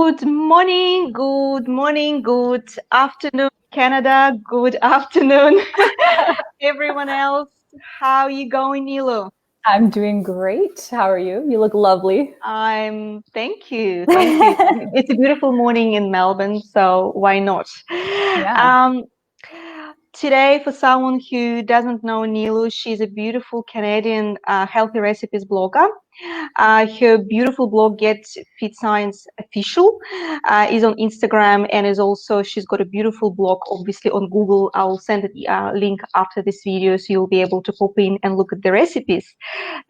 Good morning, good afternoon, Canada, good afternoon, everyone else. How are you going, Niloo? I'm doing great. How are you? You look lovely. Thank you, thank you. It's a beautiful morning in Melbourne, so why not? Yeah. Um, Today, for someone who doesn't know Niloo, she's a beautiful Canadian healthy recipes blogger. Her beautiful blog, Get Fit Science Official, is on Instagram, and she's got a beautiful blog, obviously, on Google. I'll send a link after this video, so you'll be able to pop in and look at the recipes.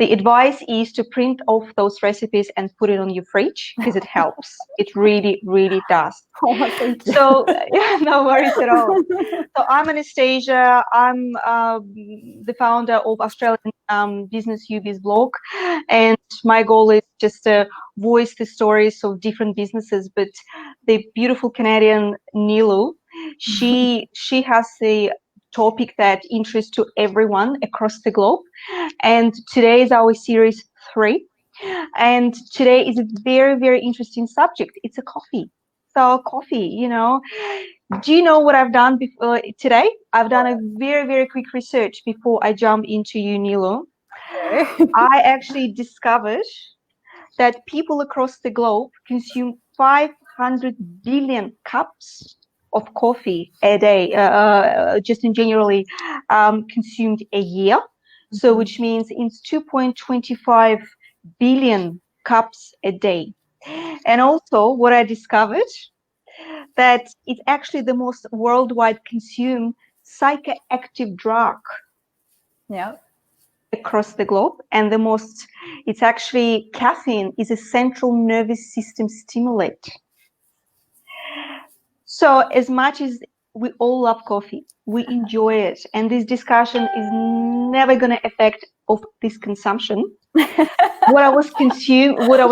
The advice is to print off those recipes and put it on your fridge because it helps. It really, really does. Oh, thank you. So, yeah, no worries at all. So I'm Anastasia. I'm the founder of Australian Business UBiz blog, and my goal is just to voice the stories of different businesses. But the beautiful Canadian Niloo, she has the topic that interests to everyone across the globe. And today is our series 3. And today is a very, very interesting subject. It's a coffee. So coffee, do you know what I've done before today? I've done a very, very quick research before I jump into you, Niloo. Okay. I actually discovered that people across the globe consume 500 billion cups of coffee a day, just in generally consumed a year. So which means it's 2.25 billion cups a day. And also what I discovered, that it's actually the most worldwide consumed psychoactive drug Yeah. across the globe, and it's actually caffeine is a central nervous system stimulant. So as much as we all love coffee, we enjoy it, and this discussion is never going to affect of this consumption. What I was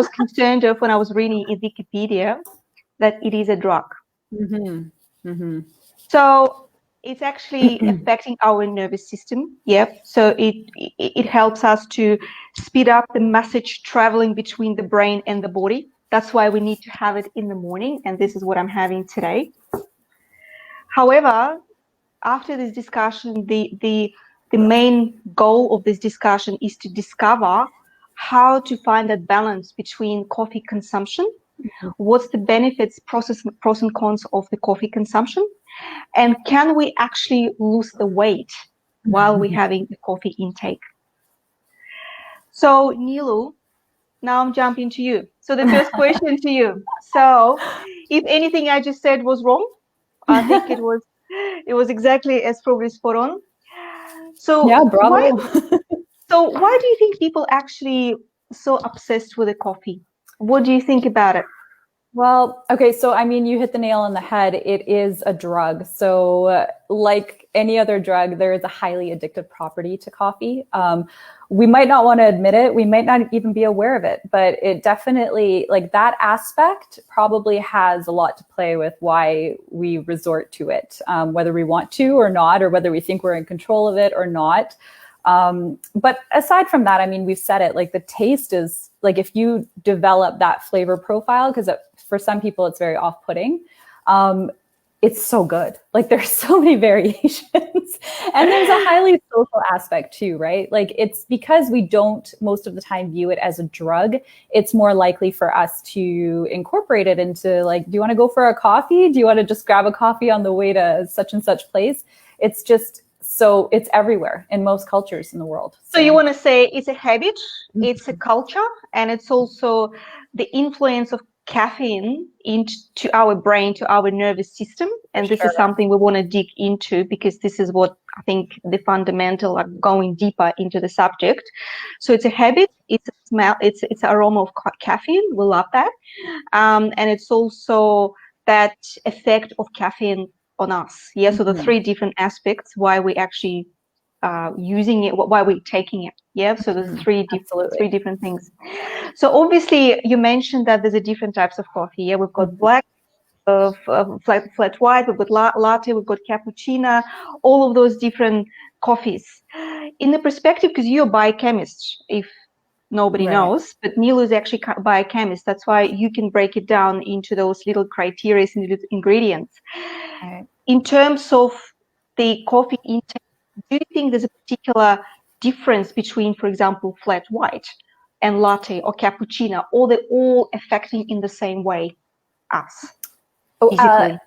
concerned of when I was reading in Wikipedia, that it is a drug. So it's actually affecting our nervous system. Yep. So it helps us to speed up the message traveling between the brain and the body. That's why we need to have it in the morning, and this is what I'm having today. However, after this discussion, the main goal of this discussion is to discover how to find that balance between coffee consumption. What's the benefits, pros and cons of the coffee consumption? And can we actually lose the weight while we're having the coffee intake? So, Niloo, now I'm jumping to you. So the first question to you. So if anything I just said was wrong, I think it was exactly as probably spot on. So Yeah, bravo. why do you think people actually so obsessed with the coffee? What do you think about it? Well, okay, so I mean, you hit the nail on the head. It is a drug. So, like any other drug, there is a highly addictive property to coffee. We might not want to admit it. We might not even be aware of it, but it definitely, like that aspect probably has a lot to play with why we resort to it, whether we want to or not, or whether we think we're in control of it or not. But aside from that, I mean, we've said it, like the taste is like, if you develop that flavor profile, because for some people it's very off-putting, it's so good. Like there's so many variations and there's a highly social aspect too, right? Like it's because we don't most of the time view it as a drug. It's more likely for us to incorporate it into like, do you want to go for a coffee? Do you want to just grab a coffee on the way to such and such place? It's just, so it's everywhere in most cultures in the world. So you want to say it's a habit, it's a culture, and it's also the influence of caffeine into our brain, to our nervous system. And this is something we want to dig into, because this is what I think the fundamental, like going deeper into the subject. So it's a habit, it's a smell, it's aroma of caffeine. We love that. And it's also that effect of caffeine on us. Yeah. So the 3 different aspects why we actually using it, why we're taking it. Yeah. So there's 3 different things. So obviously you mentioned that there's a different types of coffee. Yeah. We've got black, flat white, we've got latte, we've got cappuccino, all of those different coffees. In the perspective, because you're a biochemist, if Nobody Right. knows, but Niloo is actually a biochemist. That's why you can break it down into those little criteria and little ingredients. Right. In terms of the coffee intake, do you think there's a particular difference between, for example, flat white and latte or cappuccino, or they're all affecting in the same way us physically?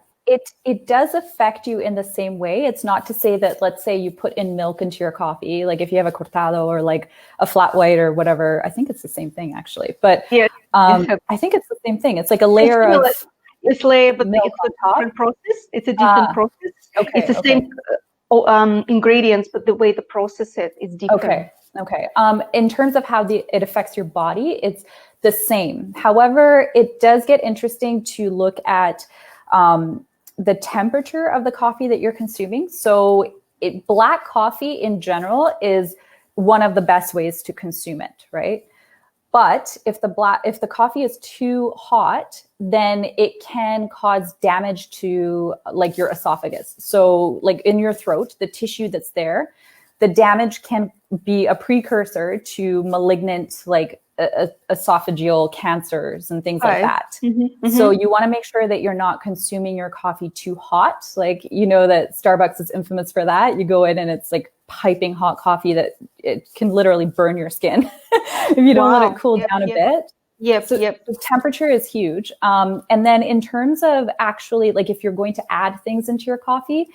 It does affect you in the same way. It's not to say that, let's say you put in milk into your coffee, like if you have a cortado or like a flat white or whatever, I think it's the same thing actually. But Yeah, I think it's the same thing. It's like a layer of it's layer, but milk it's a on top. different process. It's a different process. Okay. It's the same ingredients, but the way the process it is different. Okay. In terms of how it affects your body, it's the same. However, it does get interesting to look at the temperature of the coffee that you're consuming. So black coffee in general is one of the best ways to consume it, right? But if the coffee is too hot, then it can cause damage to like your esophagus. So like in your throat, the tissue that's there, the damage can be a precursor to malignant like esophageal cancers and things like that. So you want to make sure that you're not consuming your coffee too hot. Like, you know that Starbucks is infamous for that. You go in and it's like piping hot coffee that it can literally burn your skin if you don't let it cool down a bit. The temperature is huge. And then in terms of actually, like if you're going to add things into your coffee,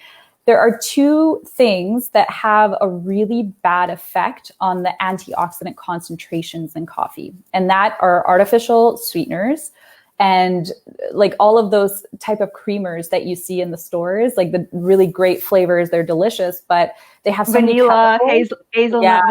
there are two things that have a really bad effect on the antioxidant concentrations in coffee, and that are artificial sweeteners and like all of those type of creamers that you see in the stores, like the really great flavors. They're delicious, but they have so vanilla, many hazelnut,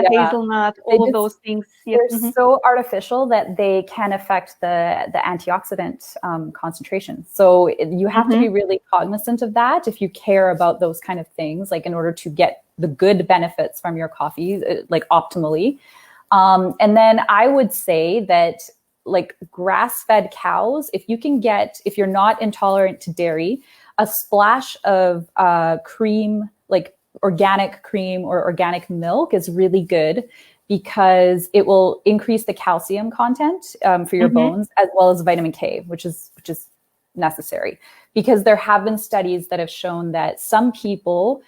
hazelnut, all of those things. They're so artificial that they can affect the antioxidant concentration. So you have to be really cognizant of that if you care about those kind of things, like in order to get the good benefits from your coffee, like optimally. And then I would say that like grass-fed cows, if you're not intolerant to dairy, a splash of cream, like organic cream or organic milk is really good because it will increase the calcium content for your bones, as well as vitamin K, which is necessary. Because there have been studies that have shown that some people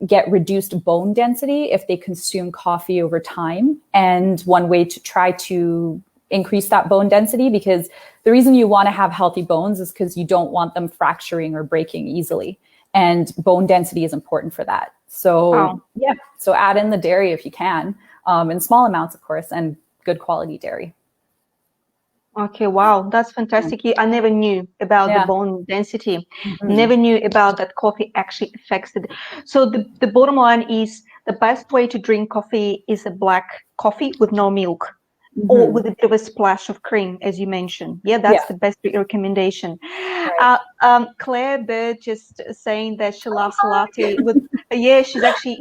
get reduced bone density if they consume coffee over time. And one way to try to increase that bone density, because the reason you want to have healthy bones is because you don't want them fracturing or breaking easily. And bone density is important for that. So so add in the dairy if you can, in small amounts, of course, and good quality dairy. Okay, wow, that's fantastic. I never knew about the bone density. Never knew about that coffee actually affects it. So the bottom line is the best way to drink coffee is a black coffee with no milk. Or with a bit of a splash of cream, as you mentioned. That's the best recommendation. Right. Claire Bird just saying that she loves latte with. She actually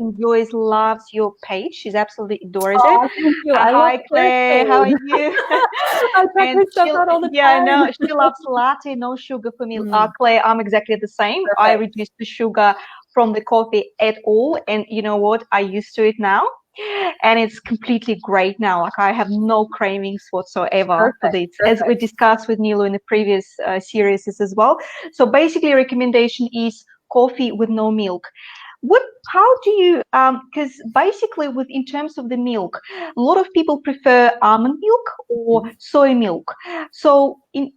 loves your page. She's absolutely adores it. Thank you. Hi Claire, how are you? I check her stuff out all the time. Yeah, no, she loves latte, no sugar for me. Claire, I'm exactly the same. Perfect. I reduced the sugar from the coffee at all, and you know what? I used to it now. And it's completely great now. Like I have no cravings whatsoever for this, as we discussed with Niloo in the previous series as well. So basically, recommendation is coffee with no milk. How do you? Because basically, in terms of the milk, a lot of people prefer almond milk or soy milk. So, is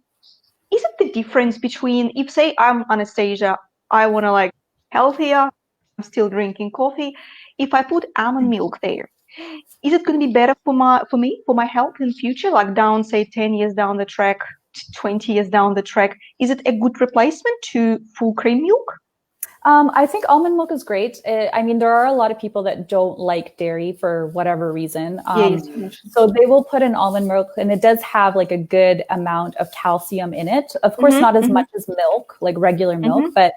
it the difference between if say I'm Anastasia, I want to like healthier, I'm still drinking coffee. If I put almond milk there, is it going to be better for my health in the future, like down, say, 10 years down the track, 20 years down the track? Is it a good replacement to full cream milk? I think almond milk is great. I mean, there are a lot of people that don't like dairy for whatever reason. So they will put in almond milk, and it does have like a good amount of calcium in it. Of course, not as much as milk, like regular milk, but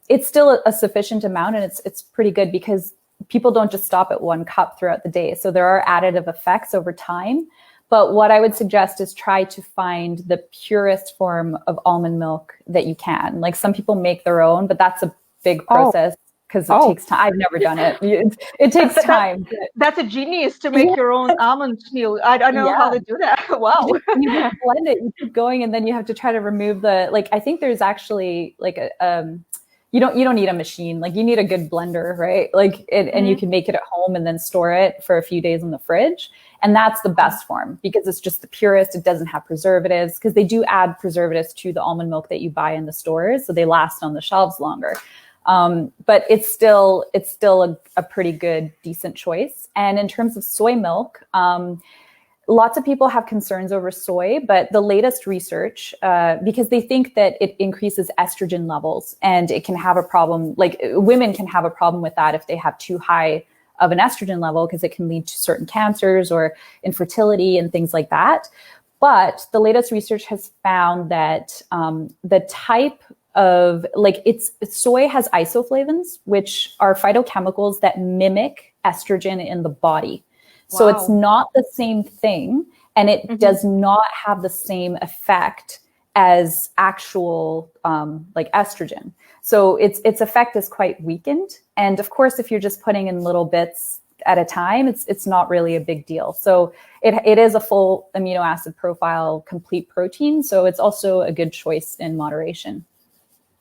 it's still a sufficient amount, and it's pretty good because people don't just stop at 1 cup throughout the day. So there are additive effects over time. But what I would suggest is try to find the purest form of almond milk that you can. Like some people make their own, but that's a big process. because it takes time. I've never done it. It takes time. That's a genius to make your own almond meal. I don't know how to do that. Wow. You blend it, you keep going, and then you have to try to remove the, like, I think there's actually like you don't need a machine. Like, you need a good blender, right? Like, and you can make it at home and then store it for a few days in the fridge. And that's the best form because it's just the purest. It doesn't have preservatives, because they do add preservatives to the almond milk that you buy in the stores, so they last on the shelves longer. But it's still a pretty good, decent choice. And in terms of soy milk, lots of people have concerns over soy, but the latest research, because they think that it increases estrogen levels, and it can have a problem, like women can have a problem with that if they have too high of an estrogen level, because it can lead to certain cancers or infertility and things like that. But the latest research has found that the type of, like, soy has isoflavones, which are phytochemicals that mimic estrogen in the body. Wow. So it's not the same thing, and it does not have the same effect as actual like estrogen. So its effect is quite weakened. And of course, if you're just putting in little bits at a time, it's not really a big deal. So it is a full amino acid profile, complete protein. So it's also a good choice in moderation.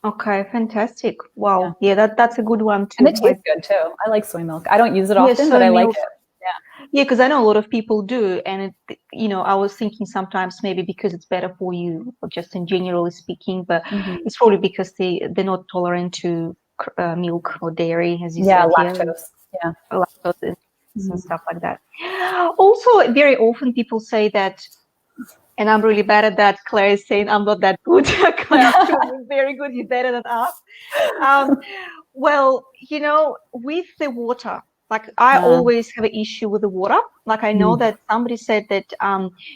Okay, fantastic. Wow. Yeah, that's a good one too. And it tastes good too. I like soy milk. I don't use it often, but I like it. Yeah, because I know a lot of people do, and I was thinking sometimes maybe because it's better for you, or just in generally speaking, but it's probably because they're not tolerant to milk or dairy, as you said. Lactose. Yeah, lactose and stuff like that. Also, very often people say that, and I'm really bad at that. Claire is saying I'm not that good. Claire is very good. You're better than us. Well, with the water. Like, I always have an issue with the water. Like, I know that somebody said that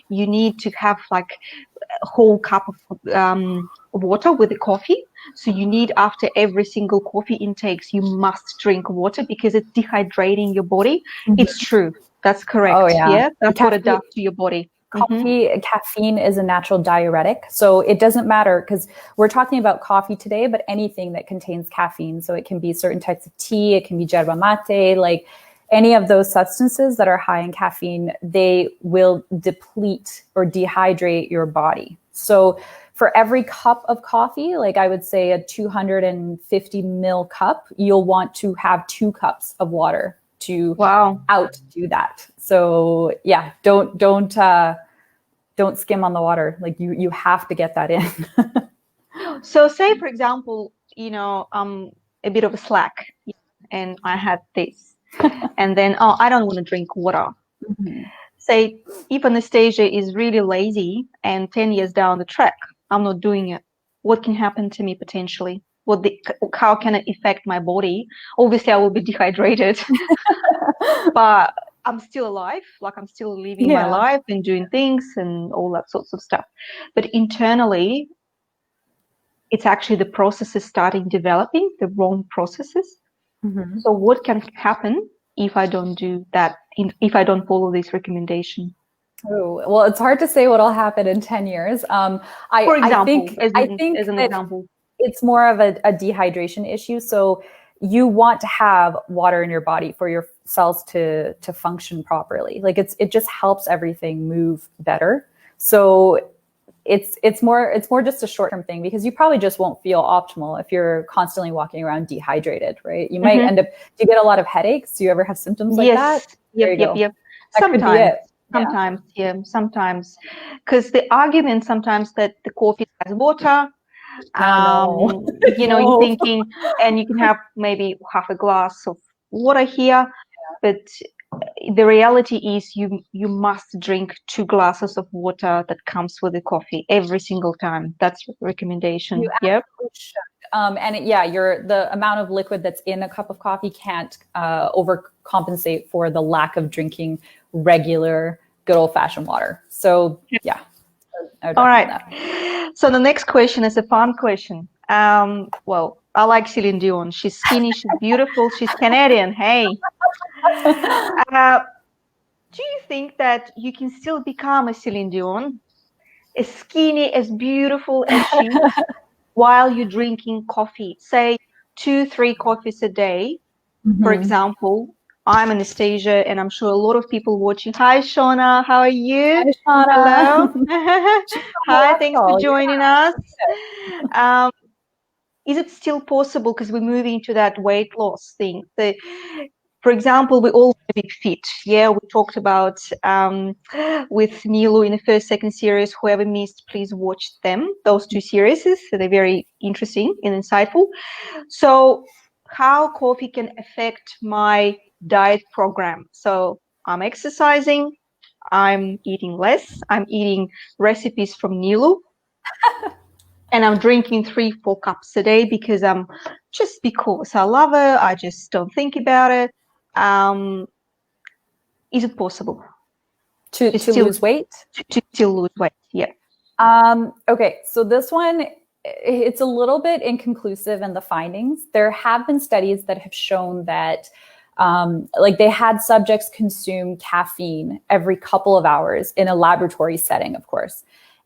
you need to have like a whole cup of water with the coffee. So you need, after every single coffee intakes, you must drink water because it's dehydrating your body. It's true. That's correct. Oh, yeah. That's what it does to your body. Caffeine is a natural diuretic. So it doesn't matter, because we're talking about coffee today, but anything that contains caffeine. So it can be certain types of tea, it can be yerba mate, like any of those substances that are high in caffeine, they will deplete or dehydrate your body. So for every cup of coffee, like I would say a 250 ml cup, you'll want to have 2 cups of water to outdo that. So yeah, don't skim on the water. Like you have to get that in. So say, for example, I'm a bit of a slack and I had this and then, I don't want to drink water. Say if Anastasia is really lazy and 10 years down the track, I'm not doing it. What can happen to me potentially? How can it affect my body? Obviously, I will be dehydrated, but I'm still alive. Like, I'm still living my life and doing things and all that sorts of stuff. But internally, it's actually the processes starting developing, the wrong processes. So what can happen if I don't do that, if I don't follow this recommendation? Oh, well, it's hard to say what'll happen in 10 years. I think as an example, it's more of a dehydration issue. So you want to have water in your body for your cells to function properly. Like it just helps everything move better. So it's more just a short-term thing, because you probably just won't feel optimal if you're constantly walking around dehydrated, right? You might end up, do you get a lot of headaches? Do you ever have symptoms like that? Yep. Sometimes, because the argument sometimes that the coffee has water, you're thinking, and you can have maybe half a glass of water here, but the reality is you must drink 2 glasses of water that comes with the coffee every single time. That's the recommendation. Yep. The amount of liquid that's in a cup of coffee can't overcompensate for the lack of drinking regular good old-fashioned water. So yeah. All right. So the next question is a fun question. Well, I like Celine Dion. She's skinny, she's beautiful, she's Canadian. Hey. Do you think that you can still become a Celine Dion, as skinny, as beautiful as she is, while you're drinking coffee? Say 2-3 coffees a day, for Mhm. example, I'm Anastasia, and I'm sure a lot of people watching. Hi, Shauna. How are you? Hi, Shauna. Hello. She's from Hi, thanks for Morocco. joining us. Um, is it still possible, because we're moving to that weight loss thing? So, for example, we all want to be fit. Yeah, we talked about with Niloo in the first, second series. Whoever missed, please watch them. Those 2 series, so they're very interesting and insightful. So, how coffee can affect my diet program? So, I'm exercising, I'm eating less, I'm eating recipes from Niloo, and I'm drinking 3-4 cups a day because because I love it. I just don't think about it. Is it possible To to to still lose weight? to still lose weight? Yeah. Okay, so this one, it's a little bit inconclusive in the findings. There have been studies that have shown that like they had subjects consume caffeine every couple of hours in a laboratory setting, of course.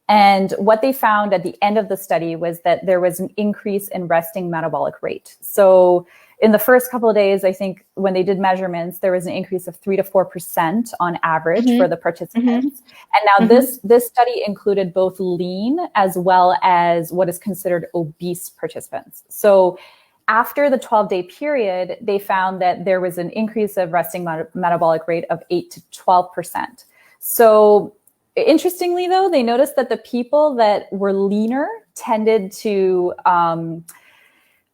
And what they found at the end of the study was that there was an increase in resting metabolic rate. So in the first couple of days, I think when they did measurements, there was an increase of 3 to 4% on average Mm-hmm. for the participants. And now Mm-hmm. this study included both lean as well as what is considered obese participants. So after the 12-day period, they found that there was an increase of resting metabolic rate of 8 to 12%. So interestingly, though, they noticed that the people that were leaner tended to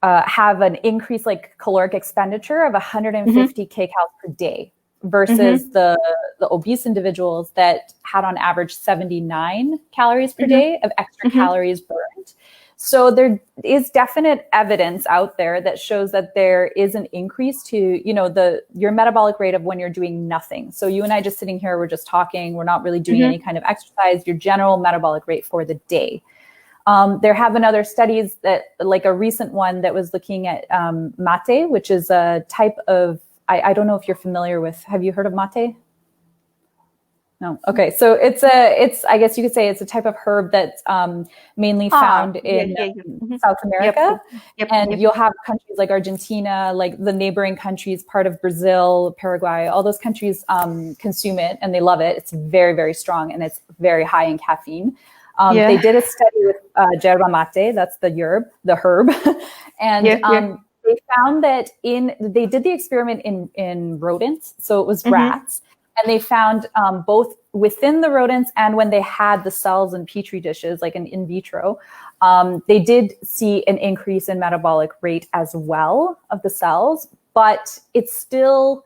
have an increased like caloric expenditure of 150 kcals per day versus the obese individuals that had on average 79 calories per day of extra calories burned. So there is definite evidence out there that shows that there is an increase to, your metabolic rate of when you're doing nothing. So you and I just sitting here, we're just talking, we're not really doing any kind of exercise, your general metabolic rate for the day. There have been other studies that, like a recent one that was looking at mate, which is a type of, I don't know if you're familiar with, have you heard of mate? No. Okay. So it's I guess you could say it's a type of herb that's mainly found in South America. And you'll have countries like Argentina, like the neighboring countries, part of Brazil, Paraguay, all those countries consume it and they love it. It's very, very strong and it's very high in caffeine. They did a study with yerba mate, that's the herb. And they found that they did the experiment in rodents, so it was rats. And they found both within the rodents and when they had the cells in petri dishes, like in vitro, they did see an increase in metabolic rate as well of the cells. But it's still,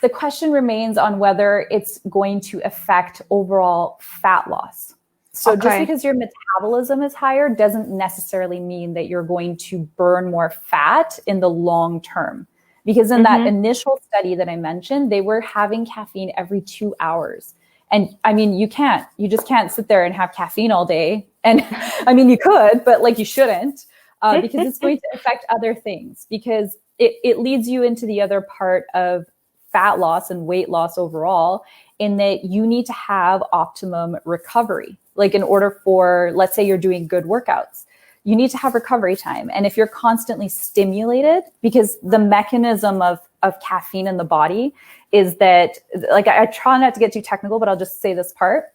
the question remains on whether it's going to affect overall fat loss. So just because your metabolism is higher doesn't necessarily mean that you're going to burn more fat in the long term. Because in that initial study that I mentioned, they were having caffeine every 2 hours. And I mean, you just can't sit there and have caffeine all day. And I mean, you could, but like you shouldn't, because it's going to affect other things, because it leads you into the other part of fat loss and weight loss overall, in that you need to have optimum recovery. Like in order for, let's say you're doing good workouts, you need to have recovery time. And if you're constantly stimulated, because the mechanism of caffeine in the body is that, like, I try not to get too technical, but I'll just say this part.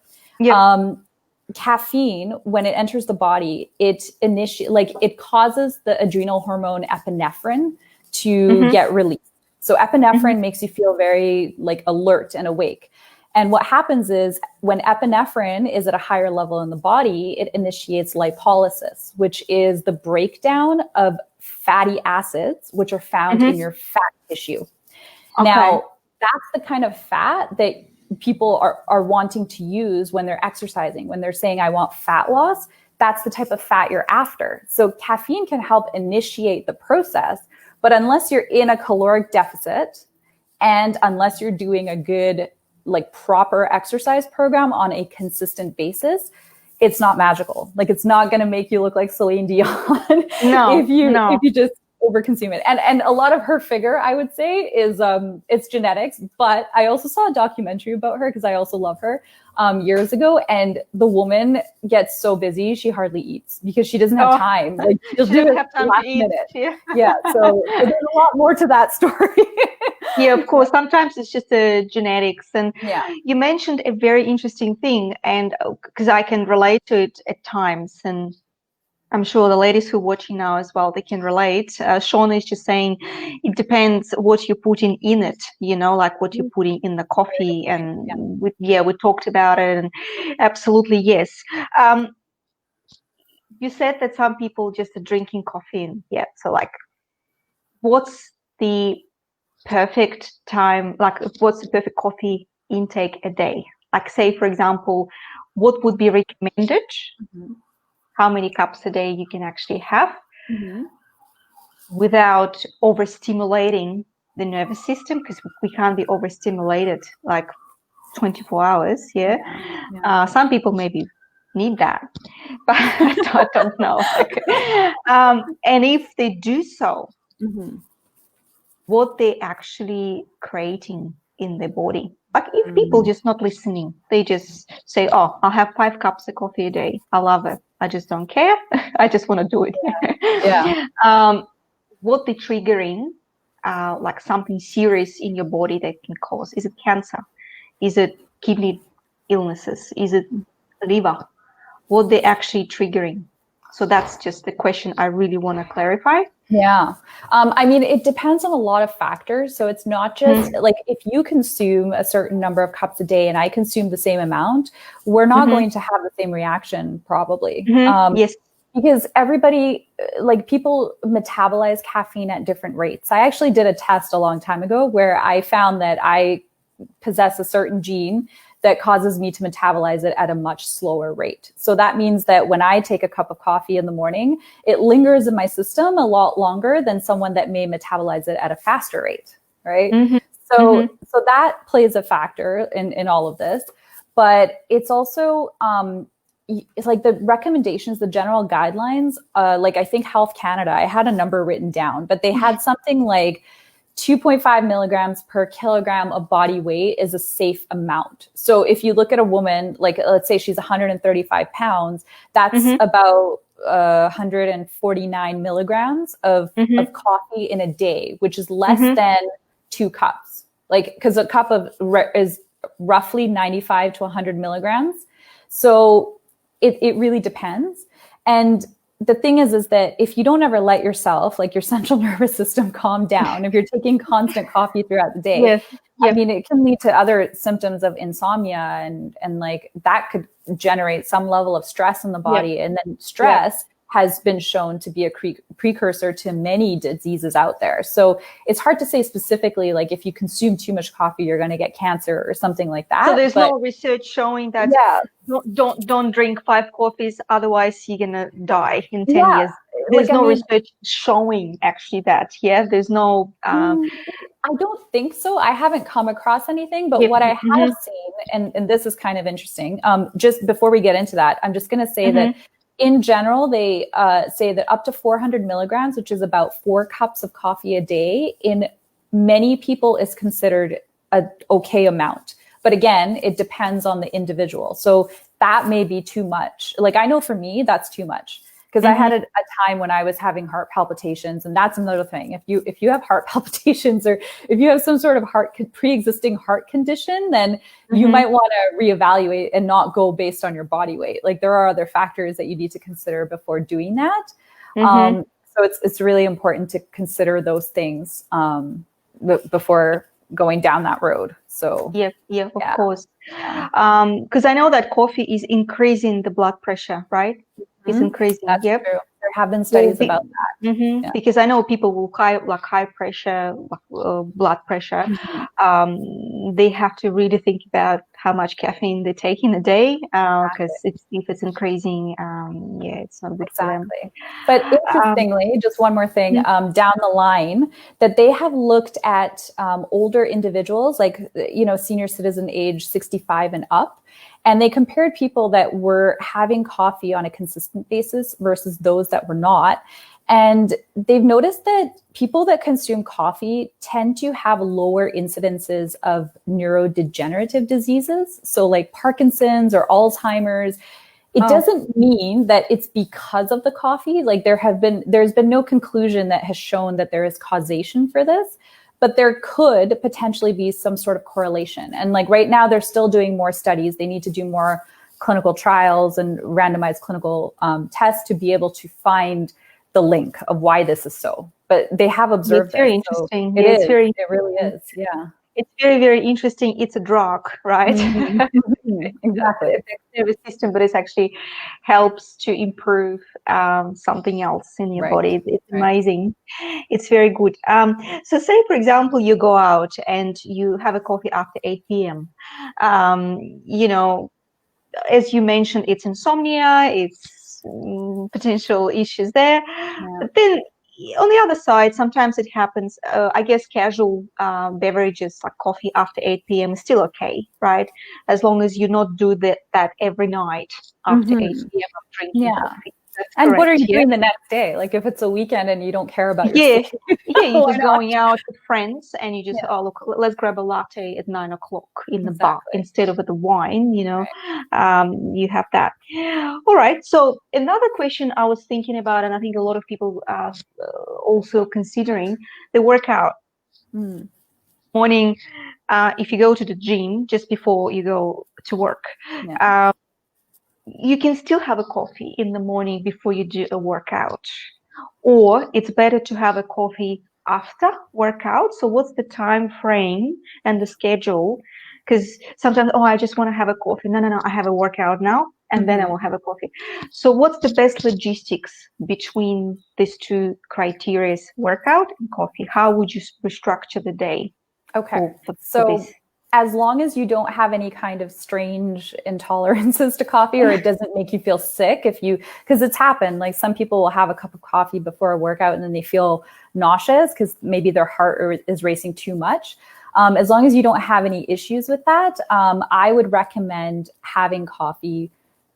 Caffeine, when it enters the body, it causes the adrenal hormone epinephrine to get released. So epinephrine makes you feel very like alert and awake. And what happens is when epinephrine is at a higher level in the body, it initiates lipolysis, which is the breakdown of fatty acids, which are found in your fat tissue. Now, that's the kind of fat that people are wanting to use when they're exercising, when they're saying, I want fat loss. That's the type of fat you're after. So caffeine can help initiate the process, but unless you're in a caloric deficit and unless you're doing a good, like, proper exercise program on a consistent basis, it's not magical. Like, it's not going to make you look like Celine Dion if you overconsume it. And a lot of her figure, I would say, is it's genetics. But I also saw a documentary about her because I also love her years ago. And the woman gets so busy, she hardly eats because she doesn't have time. Like, she'll do it have time last to eat. minute. Yeah. So there's a lot more to that story. Yeah, of course. Sometimes it's just genetics. And Yeah. you mentioned a very interesting thing, and because I can relate to it at times, and I'm sure the ladies who are watching now as well, they can relate. Sean is just saying it depends what you're putting in it, like what you're putting in the coffee. And we talked about it, and absolutely, yes. You said that some people just are drinking coffee, and so like, what's the perfect time, like what's the perfect coffee intake a day? Like, say, for example, what would be recommended? How many cups a day you can actually have without overstimulating the nervous system, because we can't be overstimulated like 24 hours. Some people maybe need that, but I don't know. And if they do so, what they actually creating in their body. Like, if people just not listening, they just say, oh, I'll have 5 cups of coffee a day. I love it. I just don't care. I just want to do it. What they're triggering, like something serious in your body that can cause. Is it cancer? Is it kidney illnesses? Is it liver? What they're actually triggering. So that's just the question I really want to clarify. Yeah. I mean, it depends on a lot of factors. So it's not just like, if you consume a certain number of cups a day and I consume the same amount, we're not going to have the same reaction probably. Yes. Because everybody, like, people metabolize caffeine at different rates. I actually did a test a long time ago where I found that I possess a certain gene that causes me to metabolize it at a much slower rate. So that means that when I take a cup of coffee in the morning, it lingers in my system a lot longer than someone that may metabolize it at a faster rate, right? So that plays a factor in all of this. But it's also, it's like the recommendations, the general guidelines, like I think Health Canada, I had a number written down, but they had something like 2.5 milligrams per kilogram of body weight is a safe amount. So if you look at a woman, like let's say she's 135 pounds, that's about 149 milligrams of coffee in a day, which is less than 2 cups. Like, because a cup of is roughly 95 to 100 milligrams. So it really depends. And the thing is that if you don't ever let yourself, like your central nervous system, calm down, if you're taking constant coffee throughout the day, I mean, it can lead to other symptoms of insomnia, and like that could generate some level of stress in the body. And then stress has been shown to be a precursor to many diseases out there. So it's hard to say specifically, like if you consume too much coffee, you're going to get cancer or something like that. So there's no research showing that don't drink 5 coffees, otherwise you're going to die in 10 years. There's no research showing actually that. There's no... I don't think so. I haven't come across anything, but what I have seen, and this is kind of interesting, just before we get into that, I'm just going to say that in general, they say that up to 400 milligrams, which is about 4 cups of coffee a day, in many people is considered an okay amount. But again, it depends on the individual. So that may be too much. Like, I know for me, that's too much. Because I had a time when I was having heart palpitations, and that's another thing. If you have heart palpitations, or if you have some sort of pre-existing heart condition, then you might want to reevaluate and not go based on your body weight. Like, there are other factors that you need to consider before doing that. So it's really important to consider those things before going down that road. So of course, because I know that coffee is increasing the blood pressure, right? It's increasing. That's true. There have been studies about that. Because I know people with high pressure, blood pressure, they have to really think about how much caffeine they take in a day, because if it's increasing, it's not good for them. But interestingly, just one more thing, down the line, that they have looked at older individuals, like, senior citizen age 65 and up, and they compared people that were having coffee on a consistent basis versus those that were not. And they've noticed that people that consume coffee tend to have lower incidences of neurodegenerative diseases. So like Parkinson's or Alzheimer's. It doesn't mean that it's because of the coffee. Like there's been no conclusion that has shown that there is causation for this, but there could potentially be some sort of correlation. And like right now, they're still doing more studies. They need to do more clinical trials and randomized clinical tests to be able to find the link of why this is so. But they have observed it's very this, interesting. So it really is. Yeah. It's very, very interesting. It's a drug, right? Mm-hmm. Exactly. It affects the nervous system, but it actually helps to improve something else in your body. It's amazing. It's very good. So say, for example, you go out and you have a coffee after 8 p.m. You know, as you mentioned, it's insomnia, it's potential issues there. Yeah. But then on the other side, sometimes it happens, I guess casual beverages like coffee after 8 p.m. is still okay, right? As long as you not do that every night after 8 p.m. of drinking coffee. That's and correct, what are you doing the next day? Like if it's a weekend and you don't care about your sleep. You're just going out with friends and you just, oh, look, let's grab a latte at 9 o'clock in the bar instead of with the wine, you know, you have that. All right. So another question I was thinking about, and I think a lot of people are also considering the workout. Morning, if you go to the gym just before you go to work, you can still have a coffee in the morning before you do a workout, or it's better to have a coffee after workout. So what's the time frame and the schedule? Because sometimes, I just want to have a coffee. No, I have a workout now, and then I will have a coffee. So what's the best logistics between these two criteria, workout and coffee? How would you restructure the day? Okay, so as long as you don't have any kind of strange intolerances to coffee, or it doesn't make you feel sick, because it's happened, like some people will have a cup of coffee before a workout and then they feel nauseous because maybe their heart is racing too much. As long as you don't have any issues with that, I would recommend having coffee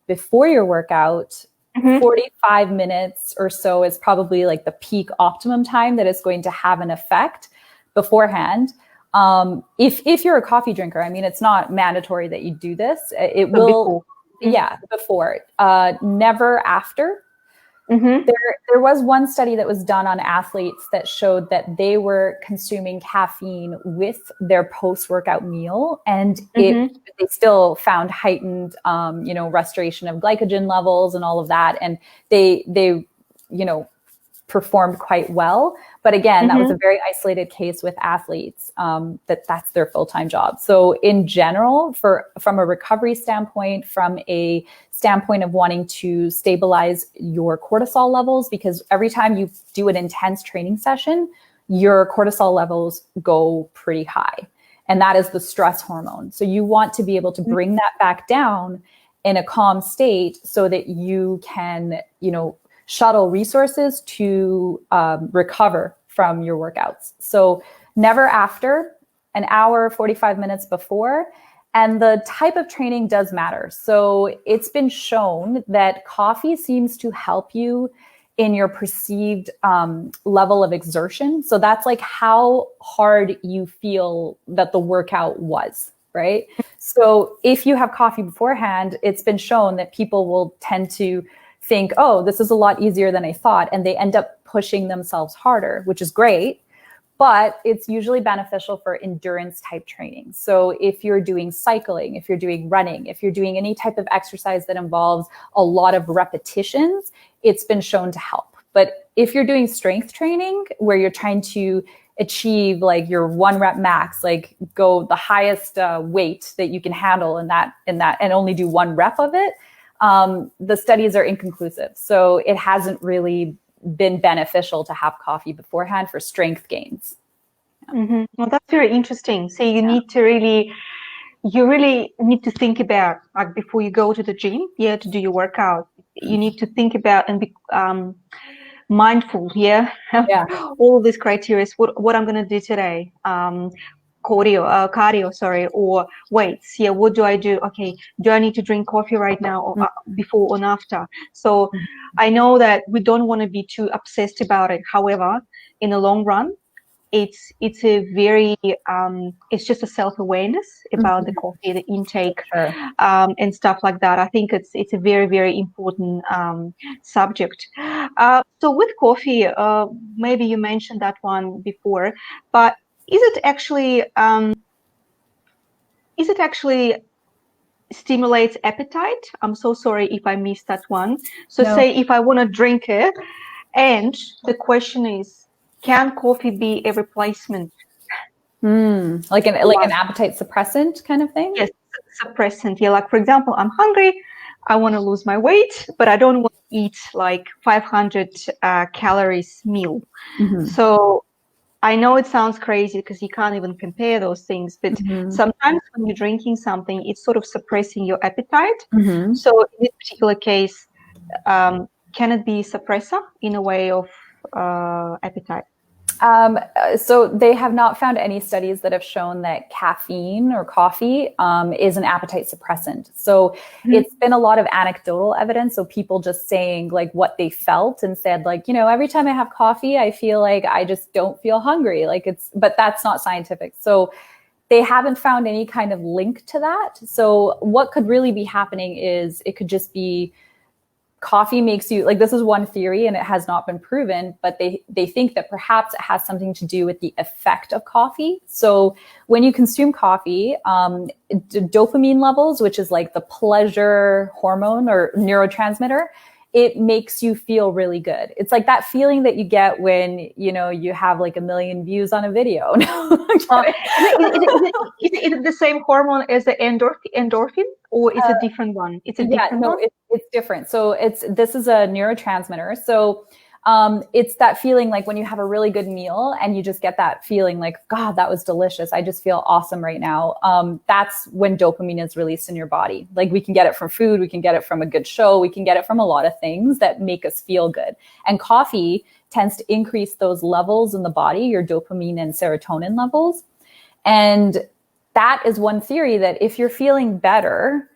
before your workout. 45 minutes or so is probably like the peak optimum time that it's going to have an effect beforehand. If you're a coffee drinker, I mean, it's not mandatory that you do this. It will, before, never after. There was one study that was done on athletes that showed that they were consuming caffeine with their post-workout meal, and they still found heightened, restoration of glycogen levels and all of that, and they performed quite well. But again, that was a very isolated case with athletes, that's their full-time job. So in general, from a recovery standpoint, from a standpoint of wanting to stabilize your cortisol levels, because every time you do an intense training session, your cortisol levels go pretty high. And that is the stress hormone. So you want to be able to bring that back down in a calm state so that you can, shuttle resources to recover from your workouts. So never after, an hour, 45 minutes before. And the type of training does matter. So it's been shown that coffee seems to help you in your perceived level of exertion. So that's like how hard you feel that the workout was, right? So if you have coffee beforehand, it's been shown that people will tend to think, oh, this is a lot easier than I thought. And they end up pushing themselves harder, which is great. But it's usually beneficial for endurance type training. So if you're doing cycling, if you're doing running, if you're doing any type of exercise that involves a lot of repetitions, it's been shown to help. But if you're doing strength training where you're trying to achieve like your 1 rep max, like go the highest weight that you can handle in that, and only do 1 rep of it, the studies are inconclusive. So it hasn't really been beneficial to have coffee beforehand for strength gains. Well, that's very interesting. So you need to really need to think about, like, before you go to the gym, to do your workout, you need to think about and be mindful, all of these criteria, what I'm going to do today, cardio, sorry, or weights. Yeah, what do I do? Okay, do I need to drink coffee right now, or before or after? So I know that we don't want to be too obsessed about it. However, in the long run, it's a very it's just a self-awareness about the coffee, the intake, Sure. and stuff like that. I think it's a very, very important subject. So with coffee, maybe you mentioned that one before, but is it actually stimulates appetite? I'm so sorry if I missed that one. So No. say if I want to drink it, and the question is, can coffee be a replacement? Like an appetite suppressant kind of thing? Yes, suppressant. Yeah, like for example, I'm hungry, I want to lose my weight, but I don't want to eat like 500 calories meal. So I know it sounds crazy because you can't even compare those things, but sometimes when you're drinking something, it's sort of suppressing your appetite. So in this particular case, can it be a suppressor in a way of appetite? So they have not found any studies that have shown that caffeine or coffee is an appetite suppressant. So it's been a lot of anecdotal evidence. So people just saying like what they felt and said like, every time I have coffee, I feel like I just don't feel hungry. But that's not scientific. So they haven't found any kind of link to that. So what could really be happening is it could just be coffee makes you, like, this is one theory and it has not been proven, but they think that perhaps it has something to do with the effect of coffee. So when you consume coffee, dopamine levels, which is like the pleasure hormone or neurotransmitter, it makes you feel really good. It's like that feeling that you get when, you have like 1 million views on a video. Is it the same hormone as the endorphin, or is it a different one? It's a different one? It's different. So this is a neurotransmitter. So it's that feeling like when you have a really good meal and you just get that feeling like, God, that was delicious. I just feel awesome right now. That's when dopamine is released in your body. Like we can get it from food. We can get it from a good show. We can get it from a lot of things that make us feel good. And coffee tends to increase those levels in the body, your dopamine and serotonin levels. And that is one theory that if you're feeling better,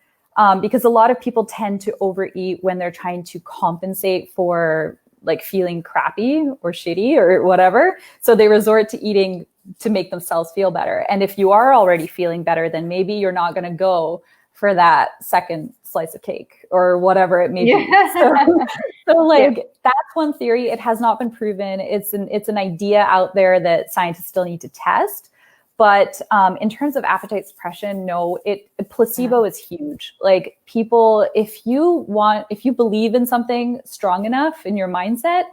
because a lot of people tend to overeat when they're trying to compensate for like feeling crappy or shitty or whatever. So they resort to eating to make themselves feel better. And if you are already feeling better, then maybe you're not going to go for that second slice of cake or whatever it may be. So that's one theory. It has not been proven. It's an idea out there that scientists still need to test. But in terms of appetite suppression, no, placebo is huge. Like people, if you believe in something strong enough in your mindset,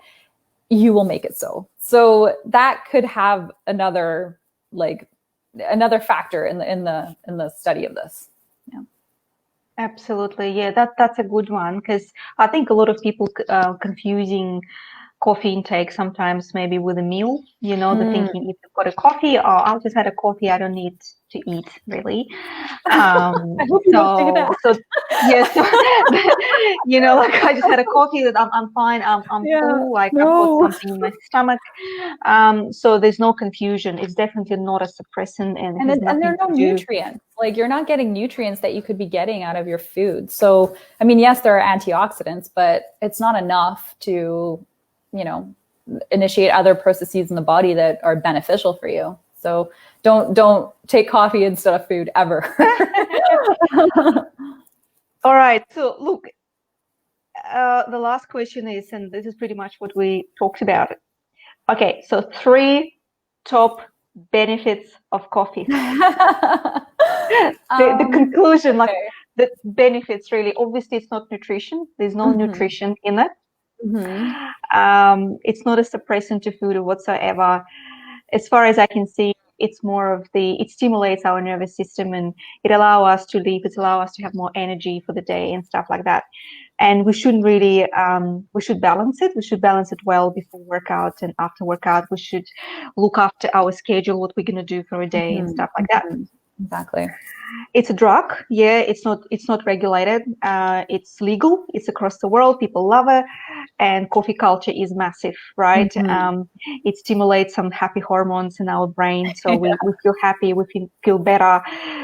you will make it so. So that could have another factor in the study of this. Yeah. Absolutely. Yeah, that's a good one, because I think a lot of people confusing coffee intake sometimes maybe with a meal, the thinking, if you've got a coffee, oh, I'll just had a coffee, I don't need to eat really. I hope you don't think that. So yes, like I just had a coffee, that I'm fine, I'm full, like I've got something in my stomach. So there's no confusion. It's definitely not a suppressant, and there are no nutrients. Like you're not getting nutrients that you could be getting out of your food. So I mean, yes, there are antioxidants, but it's not enough to initiate other processes in the body that are beneficial for you. So don't take coffee instead of food ever. All right. So look, the last question is, and this is pretty much what we talked about. Okay. So 3 top benefits of coffee. The conclusion, like the benefits, really, obviously it's not nutrition. There's no nutrition in it. It's not a suppressant to food or whatsoever. As far as I can see, it's more of it stimulates our nervous system, and it allows us to live. It allows us to have more energy for the day and stuff like that. And we shouldn't really, we should balance it. We should balance it well before workout and after workout. We should look after our schedule, what we're going to do for a day and stuff like that. Exactly. It's a drug. Yeah, it's not regulated. It's legal. It's across the world. People love it, and coffee culture is massive, right? It stimulates some happy hormones in our brain, so we feel happy, we feel better.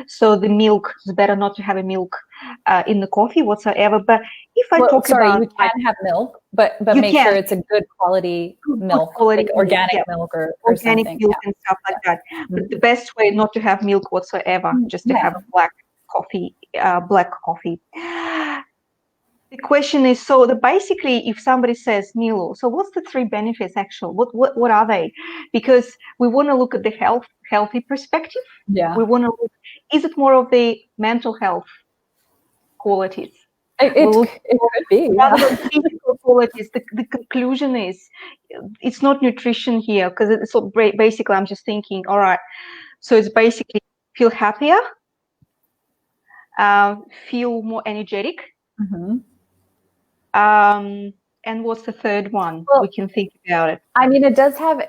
So the milk, it's better not to have a milk in the coffee whatsoever. But if I talk about, you can have milk, but make sure it's a good quality milk, quality like organic milk or organic something. milk and stuff like that. But the best way not to have milk whatsoever, just to have a black coffee. The question is, so basically, if somebody says, Niloo, so what's the 3 benefits actually? What are they? Because we want to look at the healthy perspective. Yeah. We want to look, is it more of the mental health qualities? It could be. Rather than physical qualities, the conclusion is, it's not nutrition here, because it's so basically, I'm just thinking, all right, so it's basically feel happier, feel more energetic. And what's the third one? We can think about it. I mean, it does have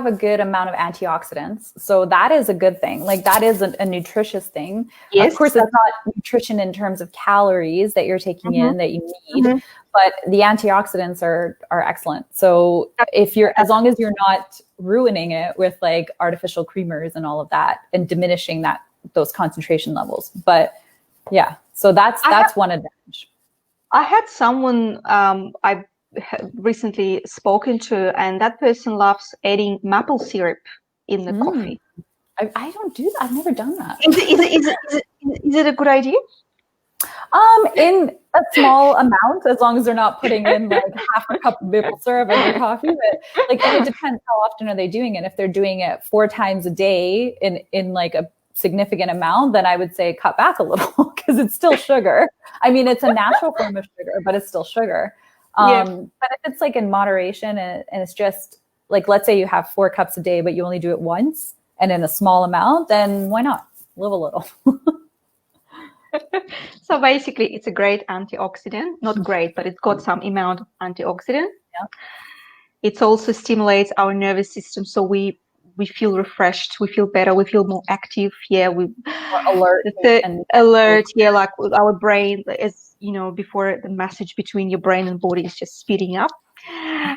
a good amount of antioxidants, so that is a good thing. Like, that is a nutritious thing. Yes. Of course, it's not nutrition in terms of calories that you're taking in that you need, but the antioxidants are excellent. So as long as you're not ruining it with like artificial creamers and all of that and diminishing those concentration levels. But yeah, so that's one advantage. I had someone I recently spoken to, and that person loves adding maple syrup in the coffee. I don't do that. I've never done that. Is it a good idea? In a small amount, as long as they're not putting in like half a cup of maple syrup in their coffee. But like, and it depends how often are they doing it. If they're doing it 4 times a day in like a significant amount, then I would say cut back a little, because it's still sugar. I mean, it's a natural form of sugar, but it's still sugar. But if it's like in moderation and it's just like, let's say you have 4 cups a day, but you only do it once and in a small amount, then why not live a little? So basically, it's a great antioxidant. Not great, but it's got some amount of antioxidant. Yeah. It also stimulates our nervous system, so we feel refreshed, we feel better, we feel more active. Yeah, we more alert. Yeah, like our brain is, before the message between your brain and body is just speeding up.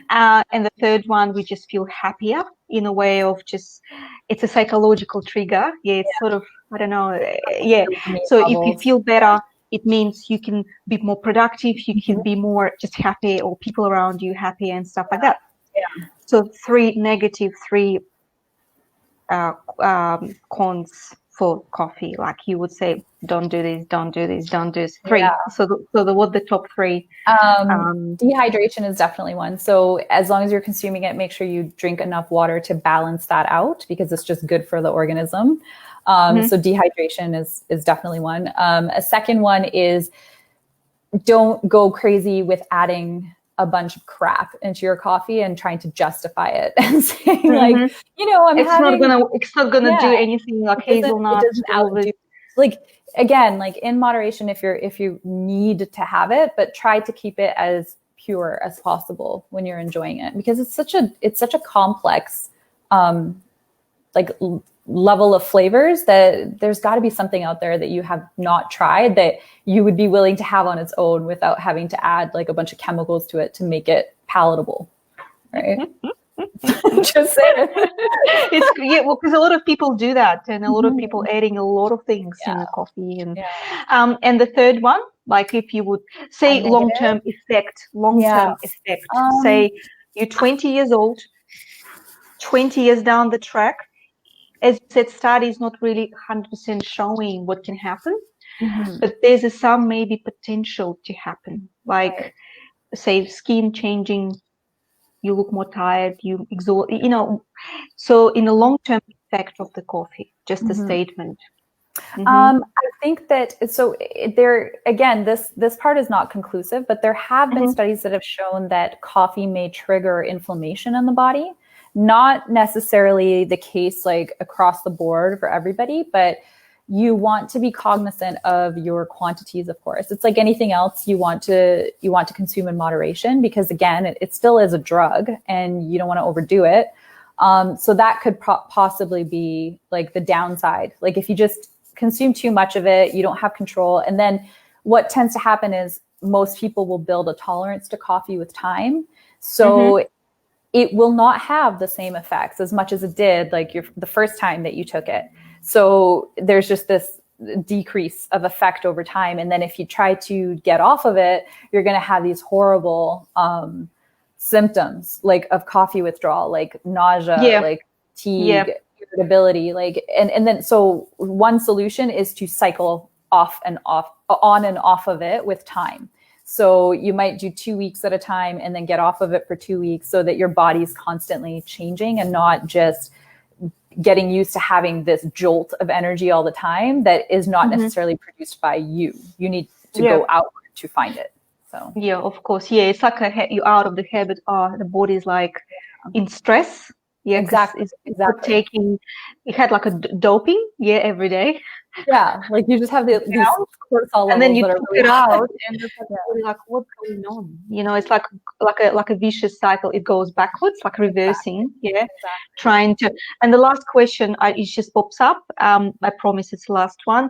And the third one, we just feel happier in a way of it's a psychological trigger. Yeah, it's sort of, I don't know. Yeah. So if you feel better, it means you can be more productive, you can be more just happy, or people around you happy and stuff like that. Yeah. So 3 negative, 3 cons for coffee, like you would say, don't do this, don't do this, don't do this. 3. Yeah. So what the top 3? Dehydration is definitely one. So as long as you're consuming it, make sure you drink enough water to balance that out, because it's just good for the organism. So dehydration is definitely one. A second one is, don't go crazy with adding a bunch of crap into your coffee and trying to justify it and saying like, it's not gonna do anything, like hazelnut. Like, again, like in moderation, if you need to have it, but try to keep it as pure as possible when you're enjoying it, because it's such a complex like level of flavors that there's got to be something out there that you have not tried that you would be willing to have on its own without having to add like a bunch of chemicals to it to make it palatable, right? Just saying. Because a lot of people do that, and a lot of people adding a lot of things in the coffee, and the third one, like if you would say long-term effect, say you're 20 years old, 20 years down the track. As you said, studies not really 100% showing what can happen, but there's some maybe potential to happen, like say skin changing, you look more tired, you exhaust, so in the long-term effect of the coffee, just a statement. I think that, so there, again, this part is not conclusive, but there have been studies that have shown that coffee may trigger inflammation in the body. Not necessarily the case like across the board for everybody, but you want to be cognizant of your quantities, of course. It's like anything else, you want to consume in moderation, because again, it still is a drug and you don't want to overdo it. So that could possibly be like the downside. Like if you just consume too much of it, you don't have control. And then what tends to happen is most people will build a tolerance to coffee with time. So it will not have the same effects as much as it did like the first time that you took it. So there's just this decrease of effect over time. And then if you try to get off of it, you're going to have these horrible symptoms like of coffee withdrawal, like nausea, like fatigue, irritability, like, and then, so one solution is to cycle on and off of it with time. So you might do 2 weeks at a time and then get off of it for 2 weeks so that your body's constantly changing and not just getting used to having this jolt of energy all the time that is not necessarily produced by you. You need to go outward to find it. So yeah, of course. Yeah, it's like you're out of the habit. The body's like in stress. Yeah, exactly. Taking, you had like a doping, every day. Yeah, like you just have these cortisol levels, and then you that took are really it high. out, and it's like what's going on? You know, it's like a vicious cycle. It goes backwards, like reversing. Exactly. Trying to. And the last question, it just pops up. I promise it's the last one.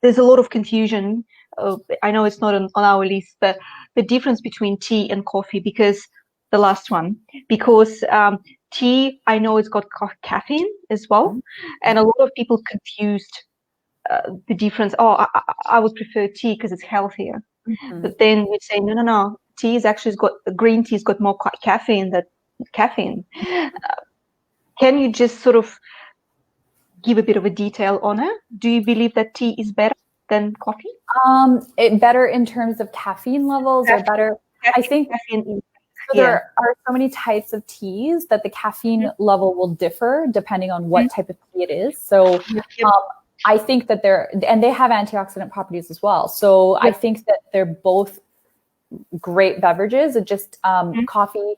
There's a lot of confusion. I know it's not on our list, but the difference between tea and coffee, because the last one, because tea, I know it's got caffeine as well, and a lot of people confused the difference. I would prefer tea because it's healthier. But then we say no. Tea is actually green tea's got more caffeine than caffeine. Can you just sort of give a bit of a detail on it? Do you believe that tea is better than coffee? Better in terms of caffeine levels, or better? I think. So there are so many types of teas that the caffeine level will differ depending on what type of tea it is. So I think that and they have antioxidant properties as well. So I think that they're both great beverages. It just coffee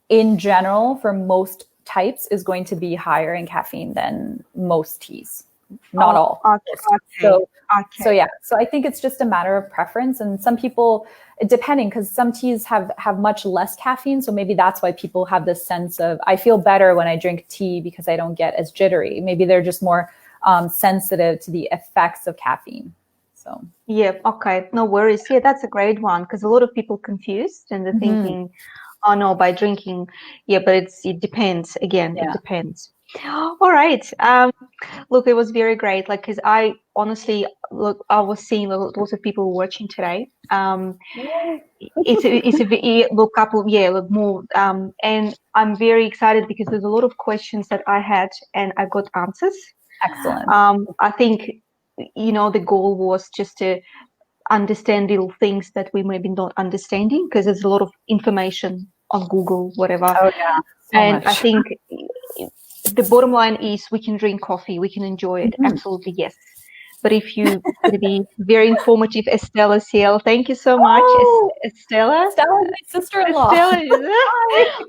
in general for most types is going to be higher in caffeine than most teas. Not all. So yeah. So I think it's just a matter of preference, and some people, depending, because some teas have much less caffeine. So maybe that's why people have this sense of, I feel better when I drink tea because I don't get as jittery. Maybe they're just more sensitive to the effects of caffeine. So okay, no worries. That's a great one, because a lot of people confused and they're thinking, oh no, by drinking, but it depends. Again, it depends. All right. Look, it was very great. Like, because I honestly, I was seeing lots of people watching today. It's a couple, more. And I'm very excited because there's a lot of questions that I had, and I got answers. Excellent. I think, the goal was just to understand little things that we maybe not understanding, because there's a lot of information on Google, whatever. Oh yeah. And I think the bottom line is we can drink coffee, we can enjoy it. Absolutely, yes. But if you going to be very informative, Estella Ciel, thank you so much, Estella. Stella's my sister-in-law.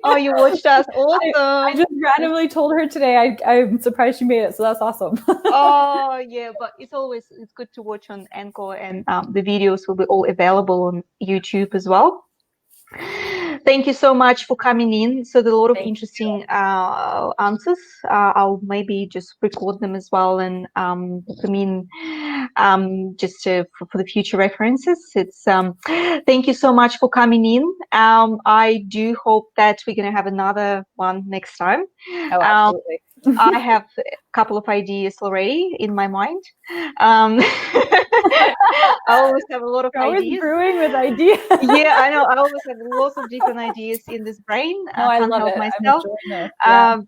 Oh, you watched us. Awesome. I just randomly told her today. I'm surprised she made it, so that's awesome. Oh yeah, but it's good to watch on Anchor, and the videos will be all available on YouTube as well. Thank you so much for coming in. So there's a lot of interesting answers. I'll maybe just record them as well and put them in just for the future references. It's thank you so much for coming in. I do hope that we're going to have another one next time. Oh, absolutely. I have a couple of ideas already in my mind. I always have a lot of ideas. Brewing with ideas. Yeah, I know. I always have lots of different ideas in this brain. I can't help myself.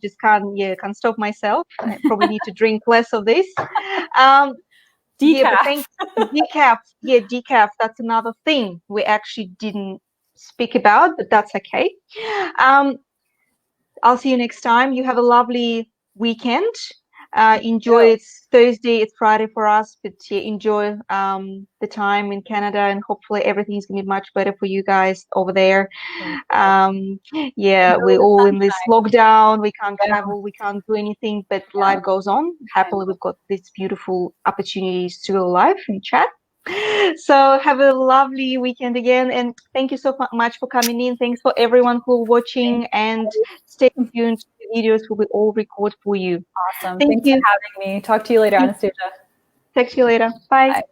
Just can't stop myself. I probably need to drink less of this. Decaf. Decaf. That's another thing we actually didn't speak about, but that's okay. I'll see you next time. You have a lovely weekend. Enjoy. It's Thursday, it's Friday for us, but enjoy the time in Canada, and hopefully everything's gonna be much better for you guys over there. We're all in this lockdown, we can't travel, we can't do anything, but life goes on. Happily, we've got these beautiful opportunities to go live and chat. So have a lovely weekend again, and thank you so much for coming in. Thanks for everyone who are watching, and stay tuned to videos will be all recorded for you. Awesome. Thank Thanks you. for having me. Talk to you later, Anastasia. Talk to you later. Bye. Bye.